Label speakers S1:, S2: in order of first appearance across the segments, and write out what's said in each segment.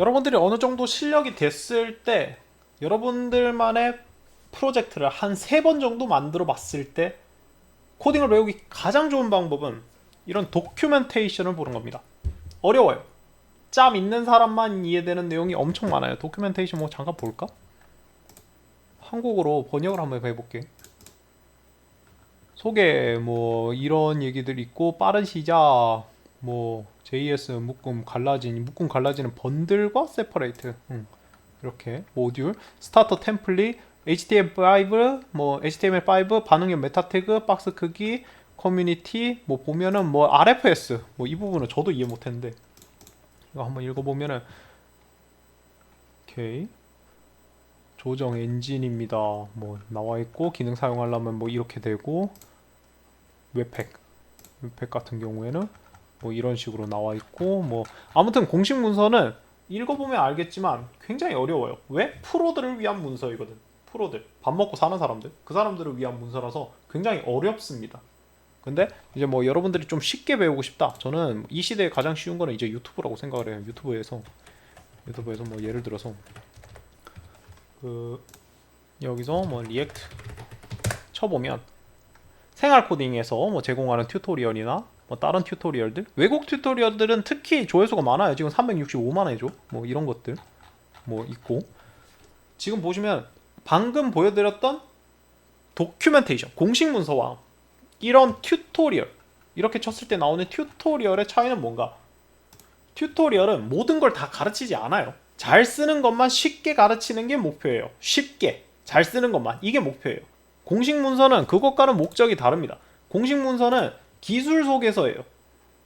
S1: 여러분들이 어느 정도 실력이 됐을 때 여러분들만의 프로젝트를 한 3번 정도 만들어 봤을 때 코딩을 배우기 가장 좋은 방법은 이런 도큐멘테이션을 보는 겁니다. 어려워요. 짬 있는 사람만 이해되는 내용이 엄청 많아요. 도큐멘테이션 뭐 잠깐 볼까? 한국어로 번역을 한번 해볼게. 소개 뭐 이런 얘기들 있고 빠른 시작 뭐 JS 묶음 갈라지는 번들과 세퍼레이트 이렇게 모듈 스타터 템플릿 HTML5 뭐 HTML5 반응형 메타 태그 박스 크기 커뮤니티 뭐 보면은 뭐 RFS 뭐 이 부분은 저도 이해 못했는데 이거 한번 읽어보면은 오케이 조정 엔진입니다 뭐 나와있고 기능 사용하려면 뭐 이렇게 되고 웹팩 같은 경우에는 뭐 이런 식으로 나와 있고 뭐 아무튼 공식 문서는 읽어보면 알겠지만 굉장히 어려워요. 왜? 프로들을 위한 문서이거든. 프로들 밥 먹고 사는 사람들 그 사람들을 위한 문서라서 굉장히 어렵습니다. 근데 이제 뭐 여러분들이 좀 쉽게 배우고 싶다. 저는 이 시대에 가장 쉬운 거는 이제 유튜브라고 생각을 해요. 유튜브에서 뭐 예를 들어서 그 여기서 뭐 리액트 쳐보면 생활 코딩에서 뭐 제공하는 튜토리얼이나 뭐 다른 튜토리얼들 외국 튜토리얼들은 특히 조회수가 많아요. 지금 365만 회죠. 뭐 이런 것들 뭐 있고 지금 보시면 방금 보여드렸던 도큐멘테이션 공식 문서와 이런 튜토리얼 이렇게 쳤을 때 나오는 튜토리얼의 차이는 뭔가 튜토리얼은 모든 걸 다 가르치지 않아요. 잘 쓰는 것만 쉽게 가르치는 게 목표예요. 쉽게 잘 쓰는 것만 이게 목표예요. 공식 문서는 그것과는 목적이 다릅니다. 공식 문서는 기술 소개서예요.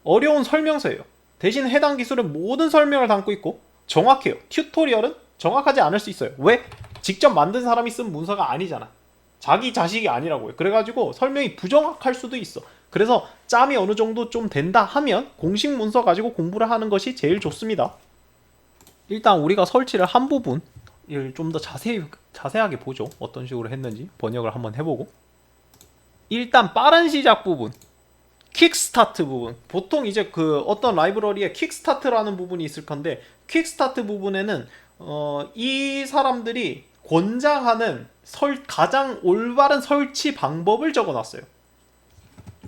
S1: 어려운 설명서예요. 대신 해당 기술의 모든 설명을 담고 있고 정확해요. 튜토리얼은 정확하지 않을 수 있어요. 왜? 직접 만든 사람이 쓴 문서가 아니잖아. 자기 자식이 아니라고요. 그래가지고 설명이 부정확할 수도 있어. 그래서 짬이 어느 정도 좀 된다 하면 공식 문서 가지고 공부를 하는 것이 제일 좋습니다. 일단 우리가 설치를 한 부분을 좀 더 자세하게 보죠. 어떤 식으로 했는지 번역을 한번 해보고 일단 빠른 시작 부분 킥스타트 부분 보통 이제 그 어떤 라이브러리에 킥스타트라는 부분이 있을 건데 킥스타트 부분에는 이 사람들이 권장하는 가장 올바른 설치 방법을 적어놨어요.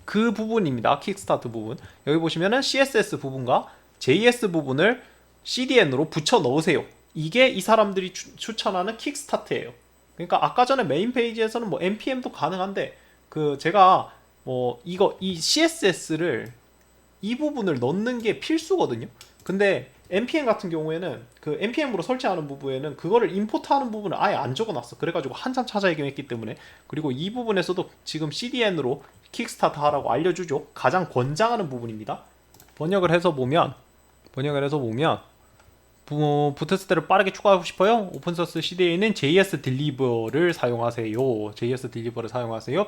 S1: 그 부분입니다. 킥스타트 부분 여기 보시면은 CSS 부분과 JS 부분을 CDN으로 붙여 넣으세요. 이게 이 사람들이 추천하는 킥스타트예요. 그러니까 아까 전에 메인 페이지에서는 뭐 npm도 가능한데 그 제가 이 CSS를 이 부분을 넣는 게 필수거든요. 근데 npm 같은 경우에는 그 npm으로 설치하는 부분에는 그거를 임포트하는 부분을 아예 안 적어놨어. 그래가지고 한참 찾아야긴 했기 때문에 그리고 이 부분에서도 지금 CDN으로 킥스타트 하라고 알려주죠. 가장 권장하는 부분입니다. 번역을 해서 보면 부트스트랩을 빠르게 추가하고 싶어요? 오픈소스 CDN은 JS 딜리버를 사용하세요.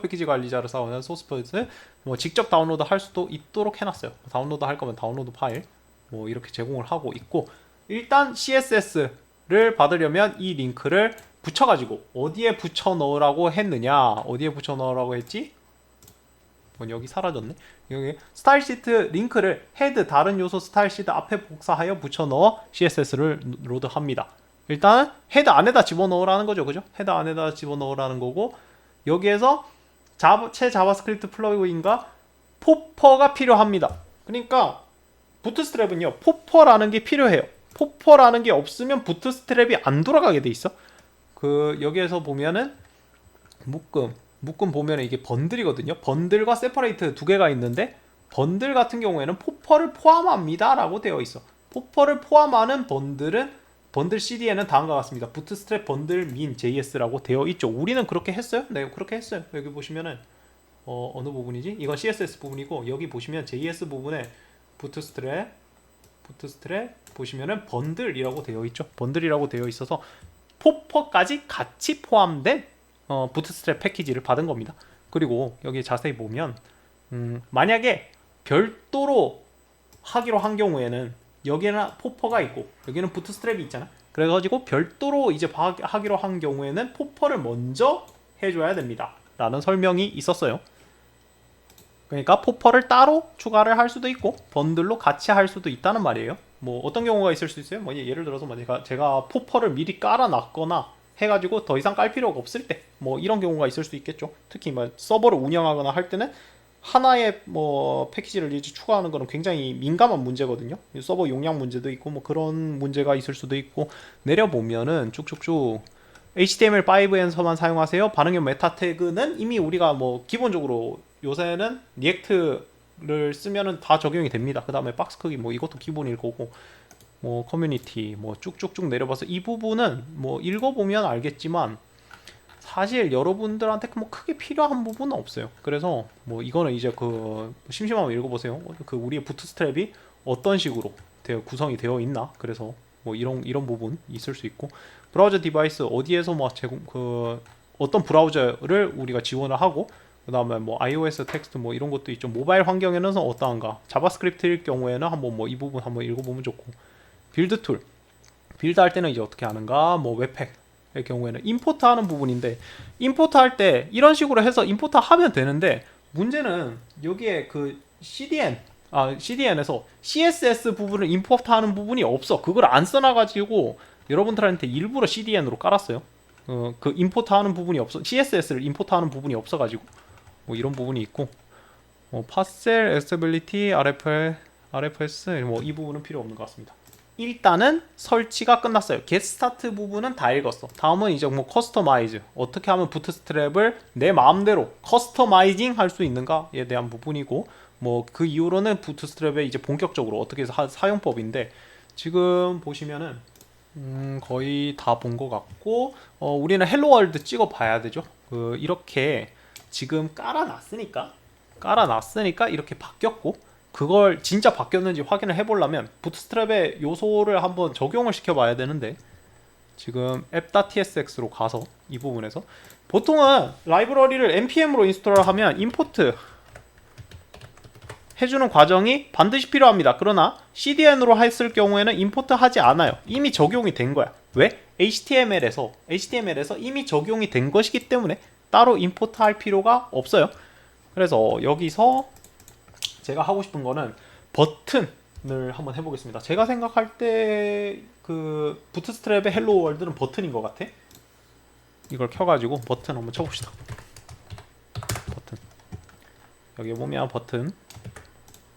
S1: 패키지 관리자를 사용하는 소스포트 뭐 직접 다운로드 할 수도 있도록 해놨어요. 다운로드 할 거면 다운로드 파일 뭐 이렇게 제공을 하고 있고 일단 CSS를 받으려면 이 링크를 붙여가지고 어디에 붙여 넣으라고 했지? 여기 사라졌네. 여기 스타일 시트 링크를 헤드 다른 요소 스타일 시트 앞에 복사하여 붙여 넣어 CSS를 로드합니다. 일단 헤드 안에다 집어넣으라는 거죠. 그죠? 헤드 안에다 집어넣으라는 거고 여기에서 체 자바스크립트 플러그인과 포퍼가 필요합니다. 그러니까 부트스트랩은요. 포퍼라는 게 필요해요. 포퍼라는 게 없으면 부트스트랩이 안 돌아가게 돼 있어. 그 여기에서 보면은 묶음 보면 이게 번들이거든요. 번들과 세퍼레이트 두 개가 있는데 번들 같은 경우에는 포퍼를 포함합니다 라고 되어 있어. 포퍼를 포함하는 번들 CD에는 다음과 같습니다. 부트스트랩 번들 민 JS라고 되어 있죠. 우리는 그렇게 했어요. 네, 그렇게 했어요. 여기 보시면은 어느 부분이지? 이건 CSS 부분이고 여기 보시면 JS 부분에 부트스트랩 보시면은 번들이라고 되어 있죠. 번들이라고 되어 있어서 포퍼까지 같이 포함된 부트스트랩 패키지를 받은 겁니다. 그리고 여기 자세히 보면 만약에 별도로 하기로 한 경우에는 여기는 포퍼가 있고 여기는 부트스트랩이 있잖아. 그래가지고 별도로 이제 하기로 한 경우에는 포퍼를 먼저 해줘야 됩니다. 라는 설명이 있었어요. 그러니까 포퍼를 따로 추가를 할 수도 있고 번들로 같이 할 수도 있다는 말이에요. 뭐 어떤 경우가 있을 수 있어요? 뭐 예를 들어서 뭐 제가 포퍼를 미리 깔아놨거나 해가지고 더 이상 깔 필요가 없을 때 뭐 이런 경우가 있을 수 있겠죠. 특히 뭐 서버를 운영하거나 할 때는 하나의 뭐 패키지를 이제 추가하는 거는 굉장히 민감한 문제거든요. 서버 용량 문제도 있고 뭐 그런 문제가 있을 수도 있고 내려보면은 쭉쭉쭉 HTML5에서만 사용하세요. 반응형 메타 태그는 이미 우리가 뭐 기본적으로 요새는 리액트를 쓰면은 다 적용이 됩니다. 그 다음에 박스 크기 뭐 이것도 기본일 거고 뭐 커뮤니티 뭐 쭉쭉쭉 내려봐서 이 부분은 뭐 읽어보면 알겠지만 사실 여러분들한테 뭐 크게 필요한 부분은 없어요. 그래서 뭐 이거는 이제 그 심심하면 읽어보세요. 그 우리의 부트스트랩이 어떤 식으로 구성이 되어 있나. 그래서 뭐 이런 부분 있을 수 있고 브라우저 디바이스 어디에서 뭐 제공 그 어떤 브라우저를 우리가 지원을 하고 그 다음에 뭐 iOS 텍스트 뭐 이런 것도 있죠. 모바일 환경에는 어떠한가. 자바스크립트일 경우에는 한번 뭐 이 부분 한번 읽어보면 좋고 빌드 툴 빌드 할 때는 이제 어떻게 하는가. 뭐 웹팩의 경우에는 임포트 하는 부분인데 임포트 할 때 이런 식으로 해서 임포트 하면 되는데 문제는 여기에 그 CDN에서 CSS 부분을 임포트 하는 부분이 없어. 그걸 안 써놔가지고 여러분들한테 일부러 CDN으로 깔았어요. 그 임포트 하는 부분이 없어. CSS를 임포트 하는 부분이 없어가지고 뭐 이런 부분이 있고 파셀, 액세빌리티, RFS 뭐 이 부분은 필요 없는 것 같습니다. 일단은 설치가 끝났어요. getStart 부분은 다 읽었어. 다음은 이제 뭐 커스터마이즈 어떻게 하면 부트스트랩을 내 마음대로 커스터마이징 할 수 있는가에 대한 부분이고 뭐 그 이후로는 부트스트랩의 이제 본격적으로 어떻게 해서 사용법인데 지금 보시면은 거의 다 본 것 같고 우리는 헬로월드 찍어 봐야 되죠. 이렇게 지금 깔아놨으니까 이렇게 바뀌었고 그걸 진짜 바뀌었는지 확인을 해보려면 부트스트랩의 요소를 한번 적용을 시켜봐야 되는데 지금 app.tsx로 가서 이 부분에서 보통은 라이브러리를 npm으로 인스톨을 하면 임포트 해주는 과정이 반드시 필요합니다. 그러나 CDN으로 했을 경우에는 임포트 하지 않아요. 이미 적용이 된 거야. 왜? HTML에서 이미 적용이 된 것이기 때문에 따로 임포트 할 필요가 없어요. 그래서 여기서 제가 하고 싶은 거는 버튼을 한번 해보겠습니다. 제가 생각할 때 그 부트스트랩의 헬로 월드는 버튼인 것 같아. 이걸 켜가지고 버튼 한번 쳐봅시다. 버튼 여기 보면 버튼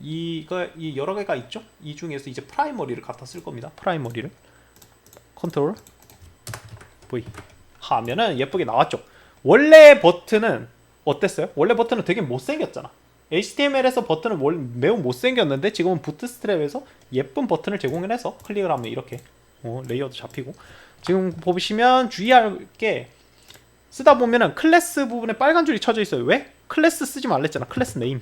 S1: 이 여러 개가 있죠. 이 중에서 이제 프라이머리를 갖다 쓸 겁니다. 프라이머리를 컨트롤 V 하면은 예쁘게 나왔죠. 원래 버튼은 어땠어요? 원래 버튼은 되게 못생겼잖아. HTML에서 버튼은 매우 못생겼는데 지금은 부트스트랩에서 예쁜 버튼을 제공해서 클릭을 하면 이렇게 레이어도 잡히고 지금 보시면 주의할 게 쓰다 보면은 클래스 부분에 빨간 줄이 쳐져 있어요. 왜? 클래스 쓰지 말랬잖아. 클래스 네임.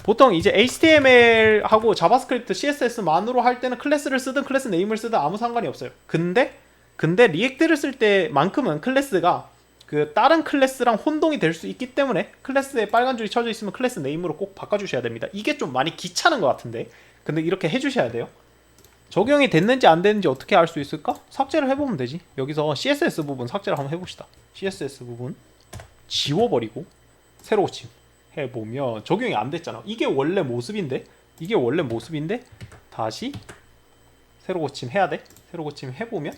S1: 보통 이제 HTML하고 자바스크립트, CSS만으로 할 때는 클래스를 쓰든 클래스 네임을 쓰든 아무 상관이 없어요. 근데 리액트를 쓸 때만큼은 클래스가 그 다른 클래스랑 혼동이 될 수 있기 때문에 클래스에 빨간 줄이 쳐져 있으면 클래스 네임으로 꼭 바꿔주셔야 됩니다. 이게 좀 많이 귀찮은 것 같은데 근데 이렇게 해주셔야 돼요. 적용이 됐는지 안 됐는지 어떻게 알 수 있을까? 삭제를 해보면 되지. 여기서 CSS 부분 삭제를 한번 해봅시다. CSS 부분 지워버리고 새로 고침 해보면 적용이 안 됐잖아. 이게 원래 모습인데 다시 새로 고침 해야 돼. 새로 고침 해보면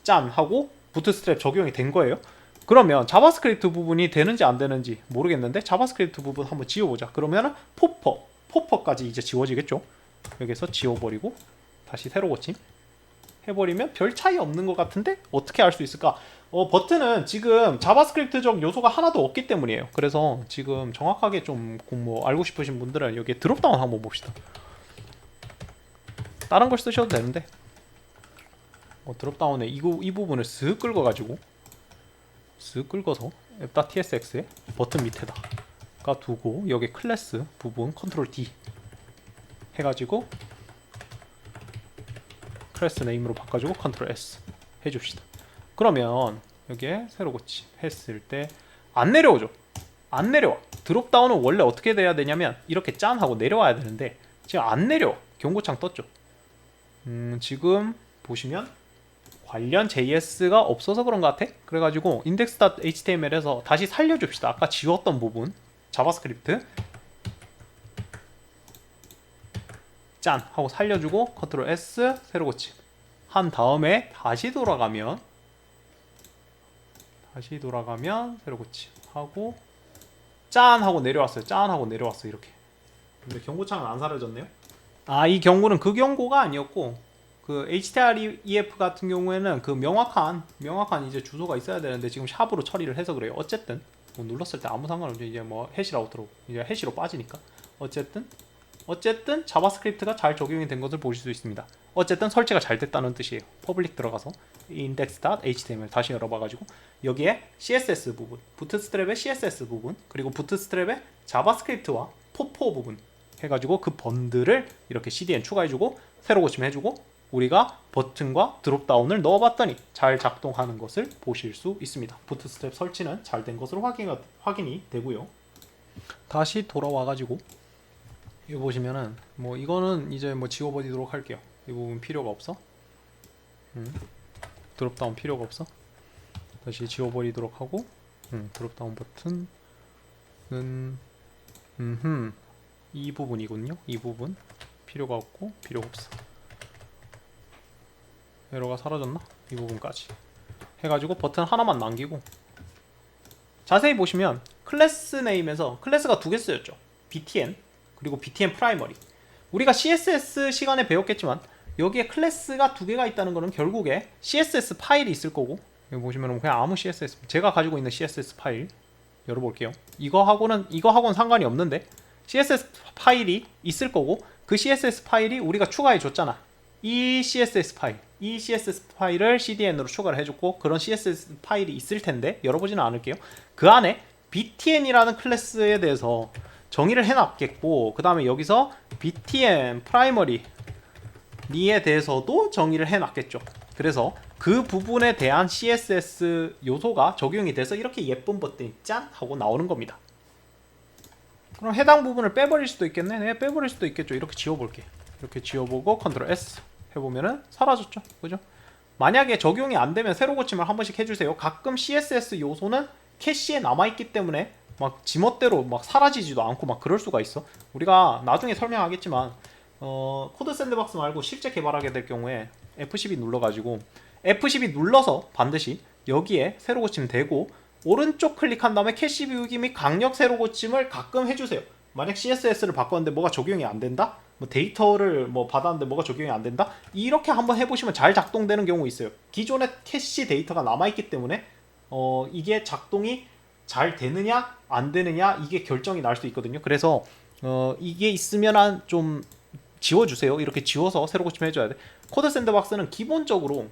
S1: 짠 하고 부트스트랩 적용이 된 거예요. 그러면 자바스크립트 부분이 되는지 안 되는지 모르겠는데 자바스크립트 부분 한번 지워보자. 그러면 포퍼까지 이제 지워지겠죠. 여기서 지워버리고 다시 새로 고침 해버리면 별 차이 없는 것 같은데 어떻게 알 수 있을까? 버튼은 지금 자바스크립트적 요소가 하나도 없기 때문이에요. 그래서 지금 정확하게 좀 뭐 알고 싶으신 분들은 여기에 드롭다운 한번 봅시다. 다른 걸 쓰셔도 되는데 드롭다운에 이 부분을 쓱 긁어가지고 쓱 긁어서 app.tsx에 버튼 밑에다가 두고 여기 클래스 부분 컨트롤 D 해가지고 클래스 네임으로 바꿔주고 컨트롤 S 해줍시다. 그러면 여기에 새로 고침 했을 때 안 내려오죠. 안 내려와. 드롭다운은 원래 어떻게 돼야 되냐면 이렇게 짠 하고 내려와야 되는데 지금 안 내려와. 경고창 떴죠. 지금 보시면 관련 JS가 없어서 그런 것 같아. 그래가지고 index.html에서 다시 살려줍시다. 아까 지웠던 부분 자바스크립트 짠 하고 살려주고 컨트롤 S 세로 고침 한 다음에 다시 돌아가면 세로 고침 하고 짠 하고 내려왔어요. 짠 하고 내려왔어요. 이렇게. 근데 경고창은 안 사라졌네요. 아, 이 경고는 그 경고가 아니었고 그 HTREF 같은 경우에는 그 명확한 이제 주소가 있어야 되는데 지금 샵으로 처리를 해서 그래요. 어쨌든 뭐 눌렀을 때 아무 상관없죠. 이제 뭐 해시라우트로 이제 해시로 빠지니까 어쨌든 자바스크립트가 잘 적용이 된 것을 보실 수 있습니다. 어쨌든 설치가 잘 됐다는 뜻이에요. 퍼블릭 들어가서 index.html 다시 열어봐가지고 여기에 CSS 부분, 부트스트랩의 CSS 부분, 그리고 부트스트랩의 자바스크립트와 포포 부분 해가지고 그 번들을 이렇게 CDN 추가해주고 새로 고침해주고 우리가 버튼과 드롭다운을 넣어봤더니 잘 작동하는 것을 보실 수 있습니다. 부트스트랩 설치는 잘 된 것으로 확인이 되고요. 다시 돌아와가지고 이거 보시면은 뭐 이거는 이제 뭐 지워버리도록 할게요. 이 부분 필요가 없어. 드롭다운 필요가 없어. 다시 지워버리도록 하고 드롭다운 버튼은 이 부분이군요. 이 부분 필요가 없고 필요 없어. 에러가 사라졌나? 이 부분까지 해가지고 버튼 하나만 남기고 자세히 보시면 클래스 네임에서 클래스가 두 개 쓰였죠. BTN 그리고 BTN 프라이머리. 우리가 CSS 시간에 배웠겠지만 여기에 클래스가 두 개가 있다는 것은 결국에 CSS 파일이 있을 거고 여기 보시면 그냥 아무 CSS 제가 가지고 있는 CSS 파일 열어볼게요. 이거하고는 상관이 없는데 CSS 파일이 있을 거고 그 CSS 파일이 우리가 추가해 줬잖아. 이 CSS 파일을 CDN으로 추가를 해줬고 그런 CSS 파일이 있을 텐데 열어보지는 않을게요. 그 안에 BTN이라는 클래스에 대해서 정의를 해놨겠고 그 다음에 여기서 BTN 프라이머리 니에 대해서도 정의를 해놨겠죠. 그래서 그 부분에 대한 CSS 요소가 적용이 돼서 이렇게 예쁜 버튼이 짠 하고 나오는 겁니다. 그럼 해당 부분을 빼버릴 수도 있겠네. 네, 빼버릴 수도 있겠죠. 이렇게 지워볼게. 이렇게 지워보고 컨트롤 S 해보면은 사라졌죠. 그죠? 만약에 적용이 안 되면 새로 고침을 한 번씩 해주세요. 가끔 CSS 요소는 캐시에 남아있기 때문에 막 지멋대로 막 사라지지도 않고 막 그럴 수가 있어. 우리가 나중에 설명하겠지만 코드 샌드박스 말고 실제 개발하게 될 경우에 F12 눌러가지고 F12 눌러서 반드시 여기에 새로 고침 되고 오른쪽 클릭한 다음에 캐시 비우기 및 강력 새로 고침을 가끔 해주세요. 만약 CSS를 바꿨는데 뭐가 적용이 안 된다? 뭐 데이터를 뭐 받았는데 뭐가 적용이 안 된다? 이렇게 한번 해보시면 잘 작동되는 경우 있어요. 기존의 캐시 데이터가 남아있기 때문에 이게 작동이 잘 되느냐 안 되느냐 이게 결정이 날 수 있거든요. 그래서 이게 있으면 좀 지워주세요. 이렇게 지워서 새로 고침해줘야 돼. 코드 샌드박스는 기본적으로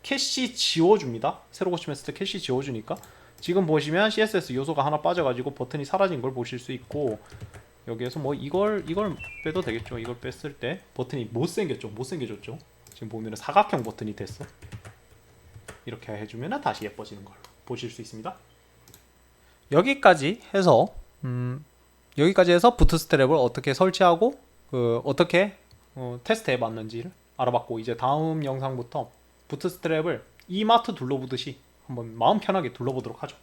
S1: 캐시 지워줍니다. 새로 고침했을 때 캐시 지워주니까 지금 보시면 CSS 요소가 하나 빠져가지고 버튼이 사라진 걸 보실 수 있고 여기에서 뭐 이걸 빼도 되겠죠. 이걸 뺐을 때 버튼이 못생겨졌죠. 지금 보면 사각형 버튼이 됐어. 이렇게 해주면 다시 예뻐지는 걸 보실 수 있습니다. 여기까지 해서 부트스트랩을 어떻게 설치하고 어떻게 테스트 해봤는지를 알아봤고 이제 다음 영상부터 부트스트랩을 이마트 둘러보듯이 한번 마음 편하게 둘러보도록 하죠.